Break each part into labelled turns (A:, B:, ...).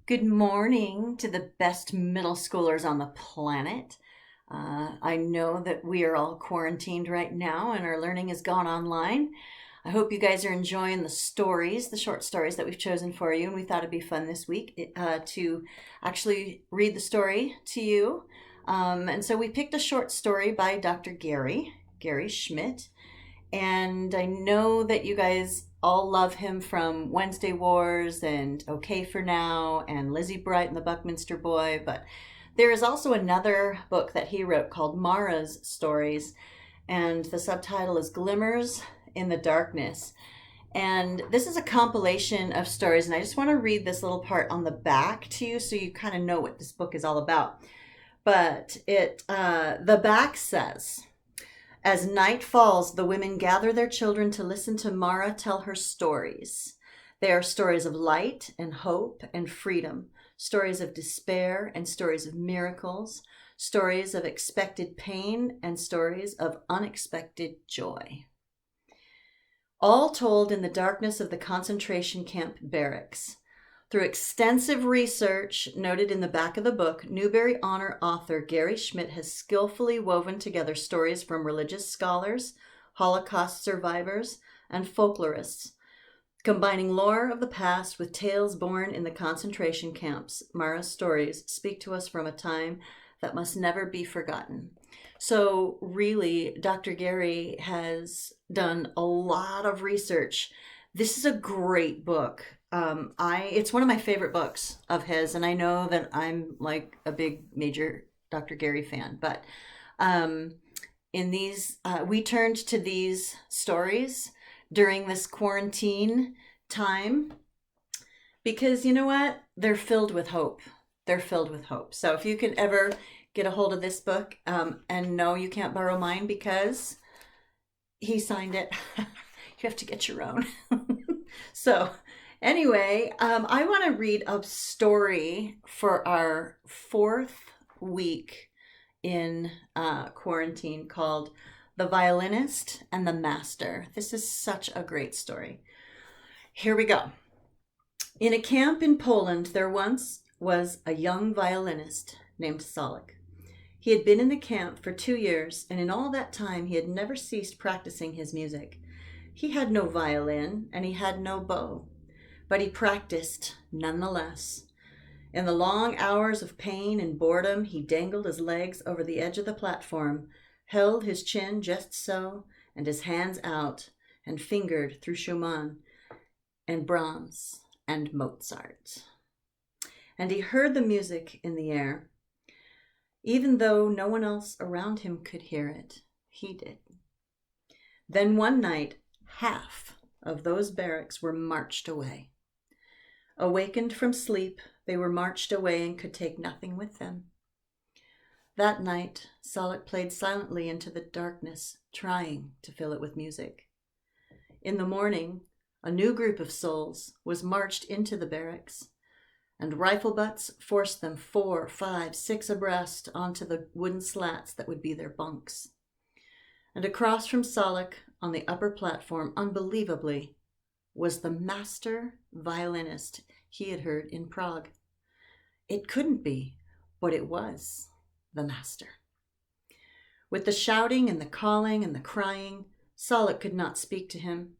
A: Good morning to the best middle schoolers on the planet. I know that we are all quarantined right now and our learning has gone online. I hope you guys are enjoying the stories, the short stories that we've chosen for you, and we thought it'd be fun this week to actually read the story to you. And so we picked a short story by Dr. Gary Schmidt. And I know that you guys all love him from Wednesday Wars and Okay for Now and Lizzie Bright and the Buckminster Boy. But there is also another book that he wrote called Mara's Stories. And the subtitle is Glimmers in the Darkness. And this is a compilation of stories. And I just want to read this little part on the back to you so you kind of know what this book is all about. But the back says, as night falls, the women gather their children to listen to Mara tell her stories. They are stories of light and hope and freedom, stories of despair and stories of miracles, stories of expected pain and stories of unexpected joy. All told in the darkness of the concentration camp barracks. Through extensive research noted in the back of the book, Newbery Honor author Gary Schmidt has skillfully woven together stories from religious scholars, Holocaust survivors, and folklorists. Combining lore of the past with tales born in the concentration camps, Mara's stories speak to us from a time that must never be forgotten. So really, Dr. Gary has done a lot of research. This is a great book. It's one of my favorite books of his, and I know that I'm like a big major Dr. Gary fan, but in these we turned to these stories during this quarantine time because you know what? They're filled with hope. They're filled with hope. So if you can ever get a hold of this book, and no, you can't borrow mine because he signed it. You have to get your own. So anyway, I want to read a story for our fourth week in quarantine called The Violinist and the Master. This is such a great story. Here we go. In a camp in Poland, there once was a young violinist named Solek. He had been in the camp for 2 years, and in all that time he had never ceased practicing his music. He had no violin, and he had no bow, but he practiced nonetheless. In the long hours of pain and boredom, he dangled his legs over the edge of the platform, held his chin just so, and his hands out, and fingered through Schumann and Brahms and Mozart. And he heard the music in the air. Even though no one else around him could hear it, he did. Then one night, half of those barracks were marched away. Awakened from sleep, they were marched away and could take nothing with them. That night, Solek played silently into the darkness, trying to fill it with music. In the morning, a new group of souls was marched into the barracks, and rifle butts forced them 4, 5, 6 abreast onto the wooden slats that would be their bunks. And across from Solek, on the upper platform, unbelievably, was the master violinist he had heard in Prague. It couldn't be, but it was the master. With the shouting and the calling and the crying, Solek could not speak to him.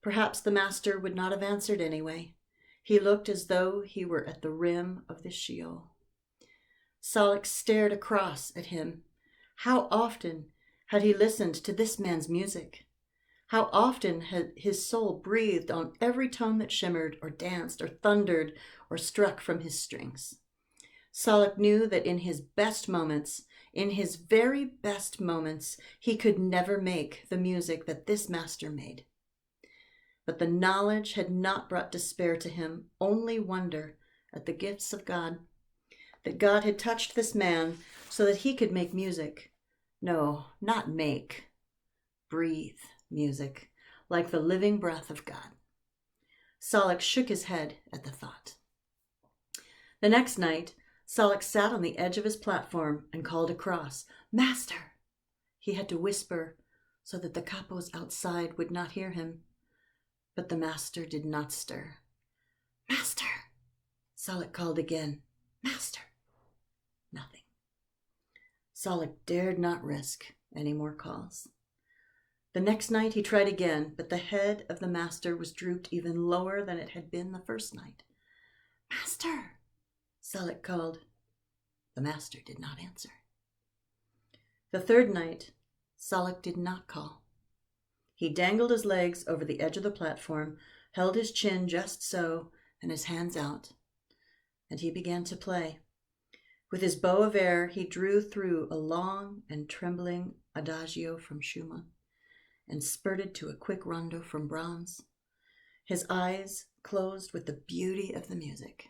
A: Perhaps the master would not have answered anyway. He looked as though he were at the rim of the Sheol. Solek stared across at him. How often had he listened to this man's music? How often had his soul breathed on every tone that shimmered or danced or thundered or struck from his strings? Solek knew that in his best moments, in his very best moments, he could never make the music that this master made. But the knowledge had not brought despair to him, only wonder at the gifts of God, that God had touched this man so that he could make music. No, not make, breathe music, like the living breath of God. Solek shook his head at the thought. The next night, Solek sat on the edge of his platform and called across, "Master!" He had to whisper so that the capos outside would not hear him. But the master did not stir. "Master!" Solek called again, "Master!" Nothing. Solek dared not risk any more calls. The next night he tried again, but the head of the master was drooped even lower than it had been the first night. "Master!" Solek called. The master did not answer. The third night, Solek did not call. He dangled his legs over the edge of the platform, held his chin just so, and his hands out, and he began to play. With his bow of air, he drew through a long and trembling adagio from Schumann and spurted to a quick rondo from Brahms, his eyes closed with the beauty of the music.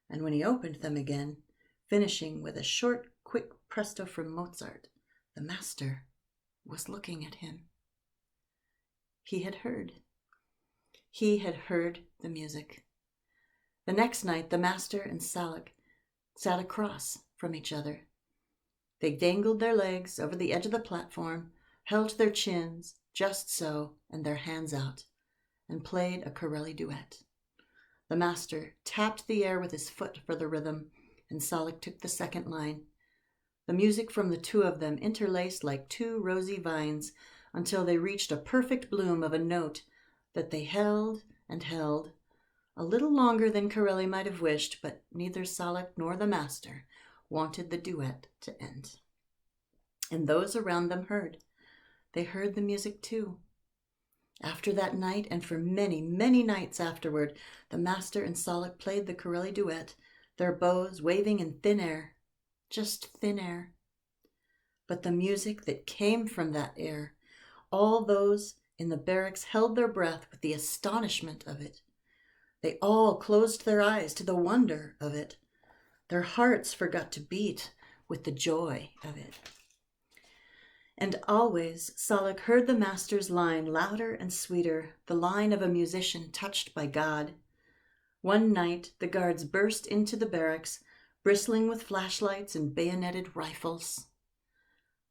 A: And when he opened them again, finishing with a short, quick presto from Mozart, the master was looking at him. He had heard. He had heard the music. The next night, the master and Solek sat across from each other. They dangled their legs over the edge of the platform, held their chins just so and their hands out, and played a Corelli duet. The master tapped the air with his foot for the rhythm, and Solek took the second line. The music from the two of them interlaced like two rosy vines until they reached a perfect bloom of a note that they held and held, a little longer than Corelli might have wished, but neither Solek nor the master wanted the duet to end. And those around them heard. They heard the music too. After that night, and for many, many nights afterward, the master and Solek played the Corelli duet, their bows waving in thin air, just thin air. But the music that came from that air, all those in the barracks held their breath with the astonishment of it. They all closed their eyes to the wonder of it. Their hearts forgot to beat with the joy of it. And always Solek heard the master's line louder and sweeter, the line of a musician touched by God. One night the guards burst into the barracks, bristling with flashlights and bayoneted rifles.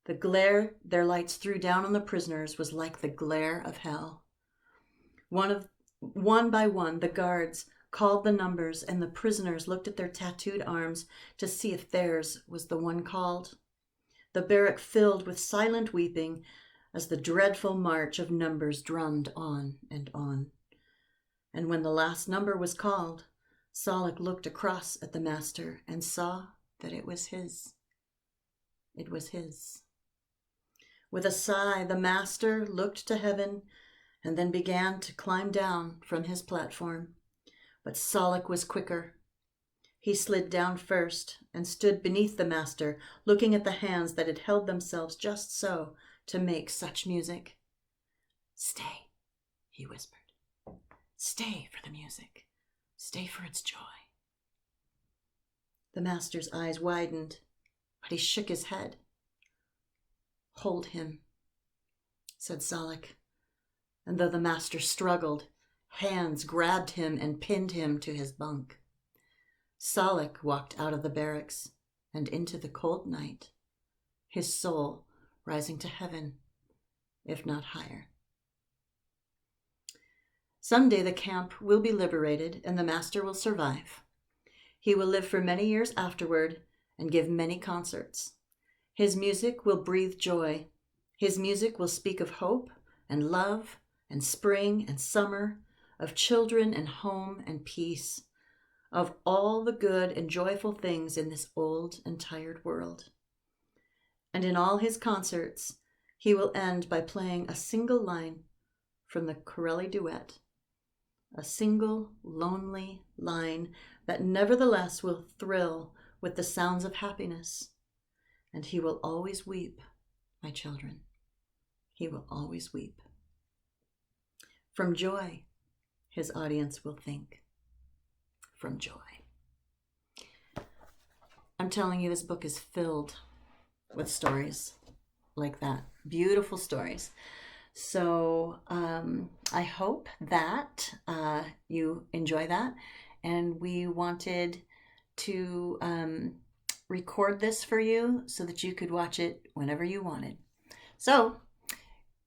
A: The glare their lights threw down on the prisoners was like the glare of hell. One by one, the guards called the numbers, and the prisoners looked at their tattooed arms to see if theirs was the one called. The barrack filled with silent weeping as the dreadful march of numbers drummed on and on. And when the last number was called, Solek looked across at the master and saw that it was his. It was his. With a sigh, the master looked to heaven and then began to climb down from his platform. But Solek was quicker. He slid down first and stood beneath the master, looking at the hands that had held themselves just so to make such music. "Stay," he whispered. "Stay for the music. Stay for its joy." The master's eyes widened, but he shook his head. "Hold him," said Solek. And though the master struggled, hands grabbed him and pinned him to his bunk. Solek walked out of the barracks and into the cold night, his soul rising to heaven, if not higher. Someday the camp will be liberated and the master will survive. He will live for many years afterward and give many concerts. His music will breathe joy. His music will speak of hope and love and spring and summer, of children and home and peace, of all the good and joyful things in this old and tired world. And in all his concerts, he will end by playing a single line from the Corelli duet, a single lonely line that nevertheless will thrill with the sounds of happiness. And he will always weep, my children. He will always weep. From joy, his audience will think. From joy. I'm telling you, this book is filled with stories like that. Beautiful stories. So I hope that you enjoy that. And we wanted to record this for you so that you could watch it whenever you wanted. So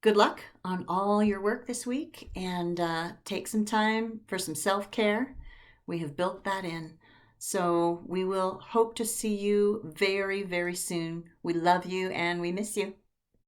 A: good luck on all your work this week, and take some time for some self-care. We have built that in. So we will hope to see you very, very soon. We love you and we miss you.